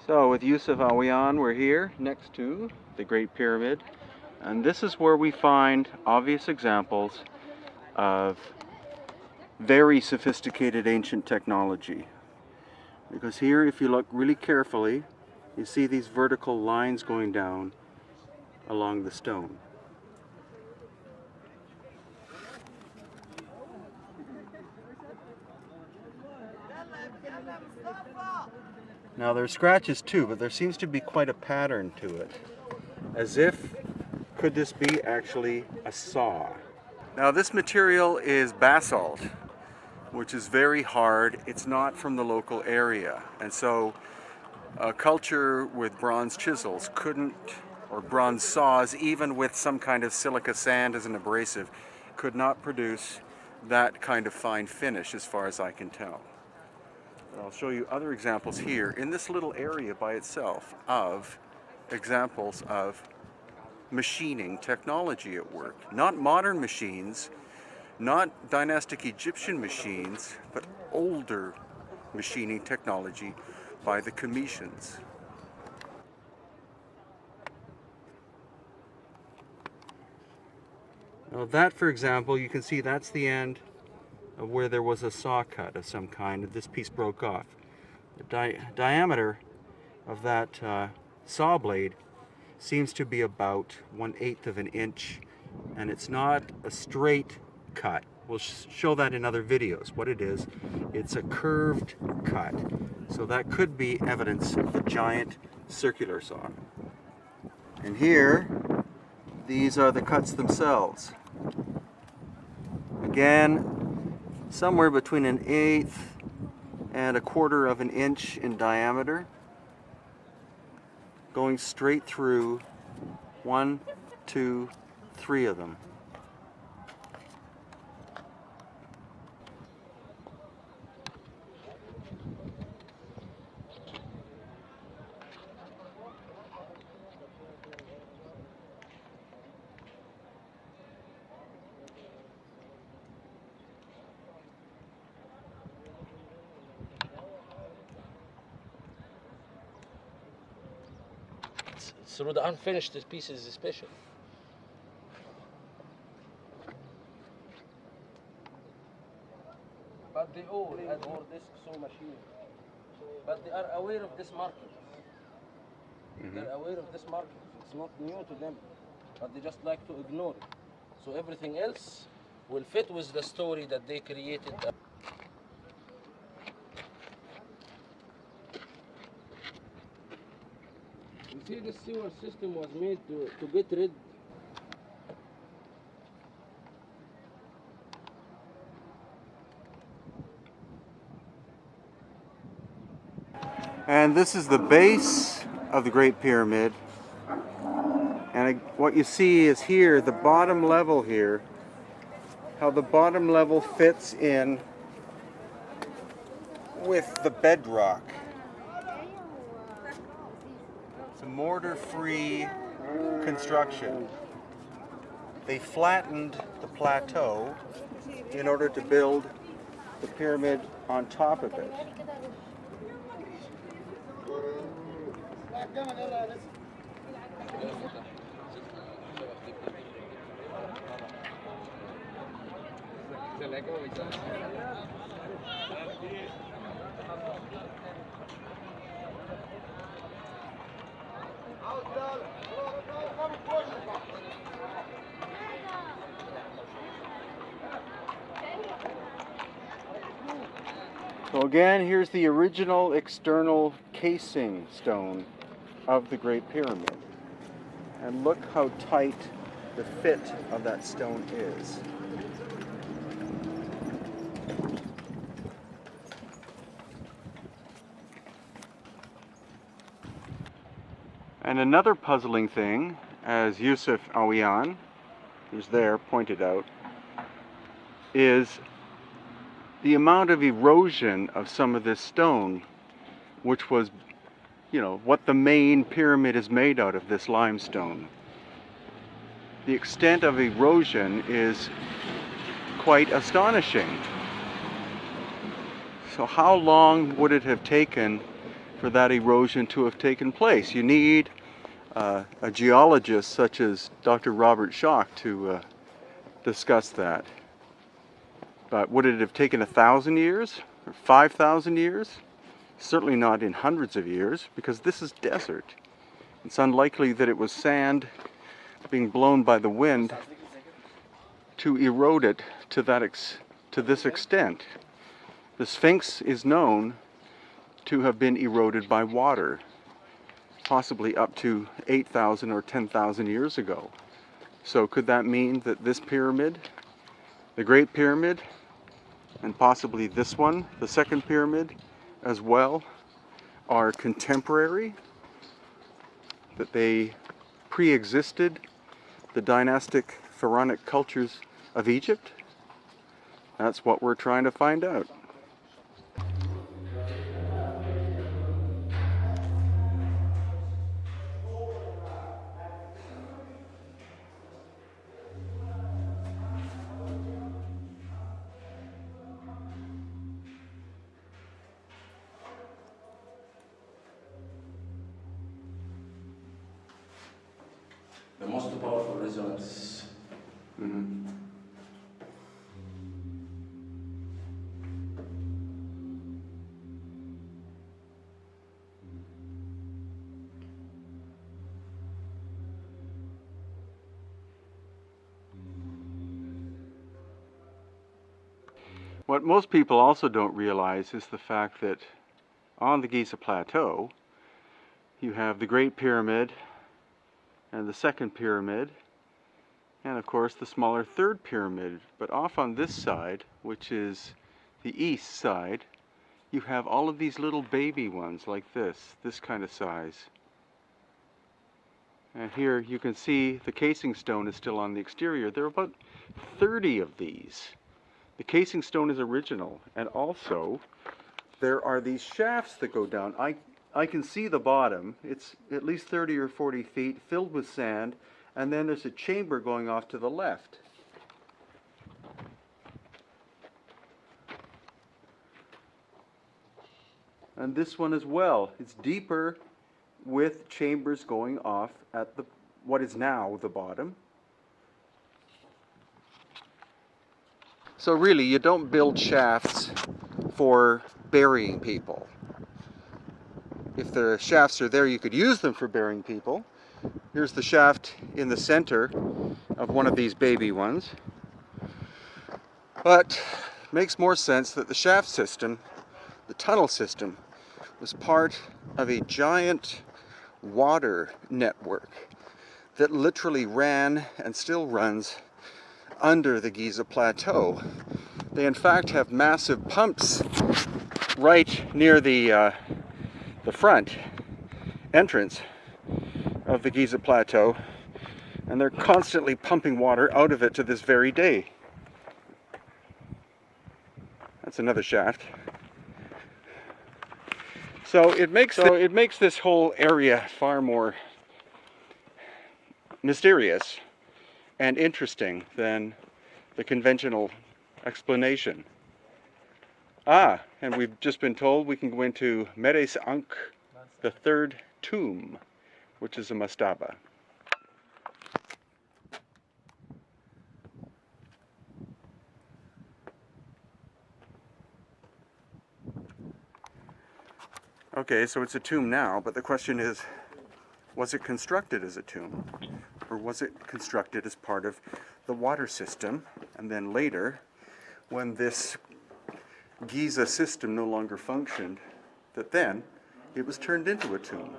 So with Yusuf Awiyan, we're here next to the Great Pyramid, and this is where we find obvious examples of very sophisticated ancient technology. Because here, if you look really carefully, you see these vertical lines going down along the stone. Now there's scratches too, but there seems to be quite a pattern to it. As if, could this be actually a saw? Now this material is basalt, which is very hard. It's not from the local area. And so a culture with bronze chisels couldn't, or bronze saws, even with some kind of silica sand as an abrasive, could not produce that kind of fine finish as far as I can tell. I'll show you other examples here in this little area by itself of examples of machining technology at work. Not modern machines, not dynastic Egyptian machines, but older machining technology by the Cometians. Now that, for example, you can see that's the end of where there was a saw cut of some kind, and this piece broke off. The diameter of that saw blade seems to be about 1/8 of an inch, and it's not a straight cut. We'll show that in other videos. What it is, it's a curved cut. So that could be evidence of a giant circular saw. And here, these are the cuts themselves. Again, somewhere between 1/8 and 1/4 of an inch in diameter, going straight through 1, 2, 3 of them. Through the unfinished pieces is special. But they all had more disc saw machine. But they are aware of this market. They're aware of this market. It's not new to them, but they just like to ignore it. So everything else will fit with the story that they created. You see, the sewer system was made to get rid. And this is the base of the Great Pyramid. And what you see is here, the bottom level here, how the bottom level fits in with the bedrock. It's a mortar-free construction. They flattened the plateau in order to build the pyramid on top of it. So again, here's the original external casing stone of the Great Pyramid. And look how tight the fit of that stone is. And another puzzling thing, as Yusuf Awiyan, who's there, pointed out, is the amount of erosion of some of this stone, which was, what the main pyramid is made out of, this limestone. The extent of erosion is quite astonishing. So how long would it have taken for that erosion to have taken place. You need a geologist such as Dr. Robert Schoch to discuss that. But would it have taken 1,000 years or 5,000 years? Certainly not in hundreds of years, because this is desert. It's unlikely that it was sand being blown by the wind to erode it to this extent. The Sphinx is known to have been eroded by water, possibly up to 8,000 or 10,000 years ago. So could that mean that this pyramid, the Great Pyramid, and possibly this one, the second pyramid as well, are contemporary? That they pre-existed the dynastic pharaonic cultures of Egypt? That's what we're trying to find out. The most powerful resonance. Mm-hmm. What most people also don't realize is the fact that on the Giza Plateau, you have the Great Pyramid and the second pyramid, and of course the smaller third pyramid. But off on this side, which is the east side, you have all of these little baby ones like this kind of size. And here you can see the casing stone is still on the exterior. There are about 30 of these. The casing stone is original, and also there are these shafts that go down. I can see the bottom. It's at least 30 or 40 feet, filled with sand, and then there's a chamber going off to the left. And this one as well. It's deeper, with chambers going off at what is now the bottom. So really, you don't build shafts for burying people. If the shafts are there, you could use them for burying people. Here's the shaft in the center of one of these baby ones. But it makes more sense that the shaft system, the tunnel system, was part of a giant water network that literally ran and still runs under the Giza Plateau. They in fact have massive pumps right near the front entrance of the Giza Plateau, and they're constantly pumping water out of it to this very day. That's another shaft. So it makes this whole area far more mysterious and interesting than the conventional explanation. And we've just been told we can go into Meres Ankh, the third tomb, which is a mastaba. Okay, so it's a tomb now, but the question is, was it constructed as a tomb? Or was it constructed as part of the water system, and then later, when this Giza system no longer functioned, that then it was turned into a tomb?